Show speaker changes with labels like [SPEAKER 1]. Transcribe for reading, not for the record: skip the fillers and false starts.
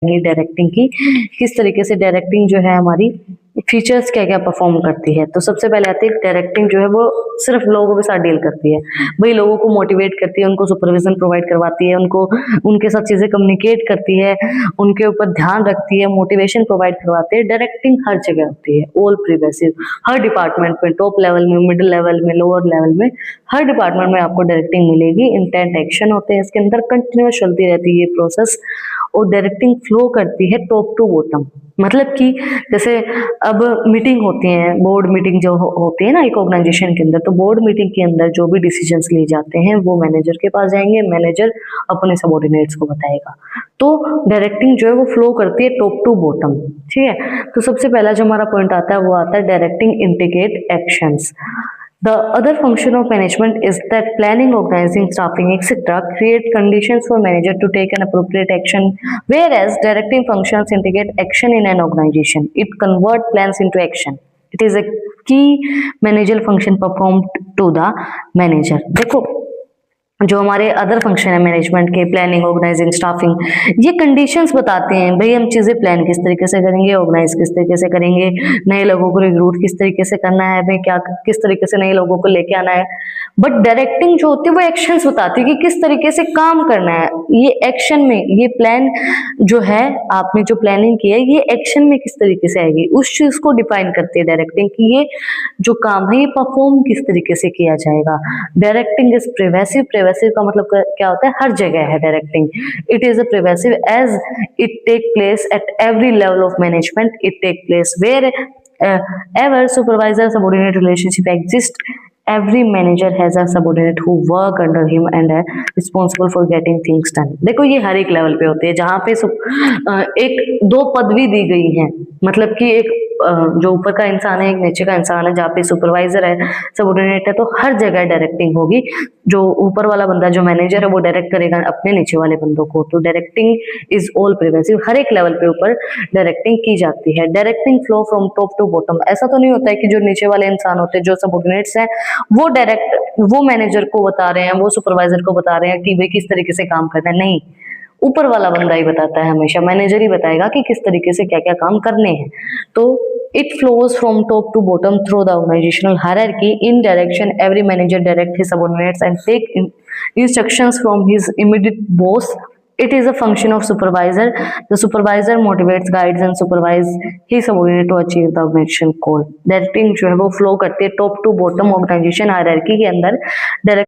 [SPEAKER 1] Directing की किस तरीके से डायरेक्टिंग जो है हमारी फीचर्स क्या क्या परफॉर्म करती है। तो सबसे पहले आती है डायरेक्टिंग जो है वो सिर्फ लोगों के साथ डील करती है, वही लोगों को मोटिवेट करती है, उनको सुपरविजन प्रोवाइड करवाती है, उनको उनके साथ चीजें कम्युनिकेट करती है, उनके ऊपर ध्यान रखती है, मोटिवेशन प्रोवाइड करवाती है। डायरेक्टिंग हर जगह होती है, ऑल प्रिवेसिव, हर डिपार्टमेंट में, टॉप लेवल में, मिडिल लेवल में, लोअर लेवल में, हर डिपार्टमेंट में आपको डायरेक्टिंग मिलेगी। इंटेंट एक्शन होते हैं इसके अंदर, कंटिन्यूस चलती रहती है ये प्रोसेस। और डायरेक्टिंग फ्लो करती है टॉप टू बॉटम, मतलब कि जैसे अब मीटिंग होती है, बोर्ड मीटिंग जो होती है ना एक ऑर्गेनाइजेशन के अंदर, तो बोर्ड मीटिंग के अंदर जो भी डिसीजंस लिए जाते हैं वो मैनेजर के पास जाएंगे, मैनेजर अपने सबऑर्डिनेट्स को बताएगा। तो डायरेक्टिंग जो है वो फ्लो करती है टॉप टू बॉटम, ठीक है। तो सबसे पहला जो हमारा पॉइंट आता है वो आता है directing integrate actions. The other function of management is that planning, organizing, staffing, etc. create conditions for manager to take an appropriate action, whereas directing functions integrate action in an organization. It convert plans into action. It is a key managerial function performed to the manager. देखो जो हमारे other function है management के, planning, organising, staffing, ये conditions बताते हैं भाई हम चीजें प्लान किस तरीके से करेंगे, ऑर्गेनाइज किस तरीके से करेंगे, नए लोगों को रिक्रूट किस तरीके से करना है, भाई क्या किस तरीके से नए लोगों को लेके आना है। बट डायरेक्टिंग जो होती है वो एक्शंस बताती है कि किस तरीके से काम करना है। ये एक्शन में, ये प्लान जो है आपने जो प्लानिंग की है ये एक्शन में किस तरीके से आएगी, उस चीज को डिफाइन करती है डायरेक्टिंग कि ये जो काम है ये परफॉर्म किस तरीके से किया जाएगा। डायरेक्टिंग इज प्रिवेसिव, प्रिवेसिव का मतलब क्या होता है, हर जगह है directing. It is a pervasive as it take place at every level of management, it take place where ever supervisor subordinate relationship exists. Every manager has a subordinate who work under him and are responsible for getting things done. देखो ये हर एक level पे होते हैं, जहाँ पे एक दो पदवी दी गई है, मतलब कि एक जो ऊपर का इंसान है, एक नीचे का इंसान है, जहाँ पे सुपरवाइजर है, सबऑर्डिनेट है, तो हर जगह डायरेक्टिंग होगी। जो ऊपर वाला बंदा जो मैनेजर है वो डायरेक्ट करेगा अपने नीचे वाले बंदों को। तो डायरेक्टिंग इज ऑल प्रिवेसिव, हर एक लेवल पे ऊपर डायरेक्टिंग की जाती है। Directing flow from top to bottom, ऐसा तो नहीं होता है कि जो नीचे वाले इंसान होते हैं, जो सबऑर्डिनेट्स हैं, वो डायरेक्ट वो मैनेजर को बता रहे हैं, वो सुपरवाइजर को बता रहे हैं कि भाई किस तरीके से काम करना है। नहीं, ऊपर वाला बंदा ही बताता है, हमेशा मैनेजर ही बताएगा कि किस तरीके से क्या क्या काम करने हैं। तो it flows from top to bottom through the organizational hierarchy. In direction, every manager direct his subordinates and take instructions from his immediate boss. It is a function of supervisor. The supervisor motivates, guides and supervise his subordinate to achieve the organization goal. Directing जो है वो flow करती है top to bottom organization hierarchy के अंदर। Direct